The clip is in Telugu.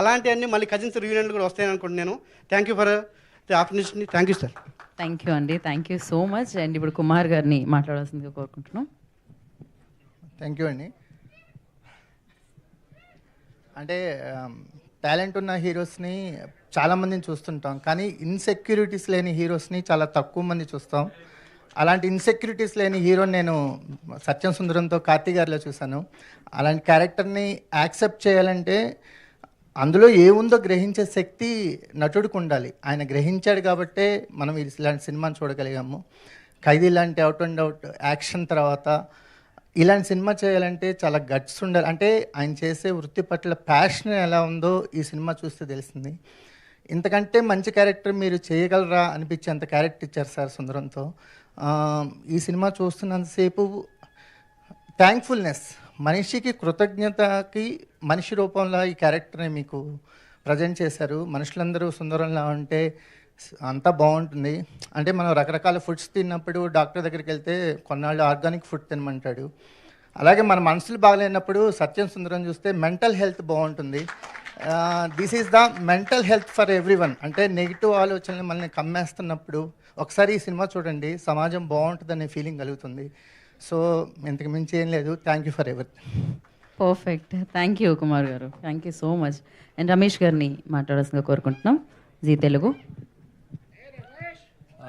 అలాంటివన్నీ మళ్ళీ కజిన్స్ రీయూనియన్లు కూడా వస్తాయని అనుకుంటున్నాను. Thank you for the opportunity. Thank you sir. Thank you అండి, thank you so much. And ఇప్పుడు కుమార్ గారిని మాట్లాడాల్సిందిగా కోరుకుంటున్నాం. థ్యాంక్ యూ అండి. అంటే టాలెంట్ ఉన్న హీరోస్ని చాలామందిని చూస్తుంటాం, కానీ ఇన్సెక్యూరిటీస్ లేని హీరోస్ని చాలా తక్కువ మంది చూస్తాం. అలాంటి ఇన్సెక్యూరిటీస్ లేని హీరోని నేను సత్యం సుందరంతో కార్తీ గారిలో చూశాను. అలాంటి క్యారెక్టర్ని యాక్సెప్ట్ చేయాలంటే అందులో ఏముందో గ్రహించే శక్తి నటుడికి ఉండాలి. ఆయన గ్రహించాడు కాబట్టే మనం ఇలాంటి సినిమాని చూడగలిగాము. ఖైదీ లాంటి అవుట్ అండ్ అవుట్ యాక్షన్ తర్వాత ఇలాంటి సినిమా చేయాలంటే చాలా గట్స్ ఉండాలి. అంటే ఆయన చేసే వృత్తి పట్ల ప్యాషన్ ఎలా ఉందో ఈ సినిమా చూస్తే తెలిసింది. ఇంతకంటే మంచి క్యారెక్టర్ మీరు చేయగలరా అనిపించేంత క్యారెక్టర్ ఇచ్చారు సార్ సుందరంతో. ఈ సినిమా చూస్తున్నంతసేపు థ్యాంక్ఫుల్నెస్, మనిషికి కృతజ్ఞతకి మనిషి రూపంలో ఈ క్యారెక్టర్ని మీకు ప్రజెంట్ చేశారు. మనుషులందరూ సుందరంలా ఉంటే అంతా బాగుంటుంది. అంటే మనం రకరకాల ఫుడ్స్ తిన్నప్పుడు డాక్టర్ దగ్గరికి వెళ్తే కొన్నాళ్ళు ఆర్గానిక్ ఫుడ్ తినమంటాడు. అలాగే మన మనసులు బాగలేనప్పుడు సత్యం సుందరం చూస్తే మెంటల్ హెల్త్ బాగుంటుంది. This is the mental health for everyone. అంటే నెగిటివ్ ఆలోచనలు మనల్ని కమ్మేస్తున్నప్పుడు ఒకసారి ఈ సినిమా చూడండి, సమాజం బాగుంటుందనే ఫీలింగ్ కలుగుతుంది. సో ఇంతకు మించి ఏం లేదు. Thank you forever. Perfect, thank you Kumar garu, thank you so much. And Ramesh గారిని మాట్లాడాల్సిందిగా కోరుకుంటున్నాం, జీ తెలుగు.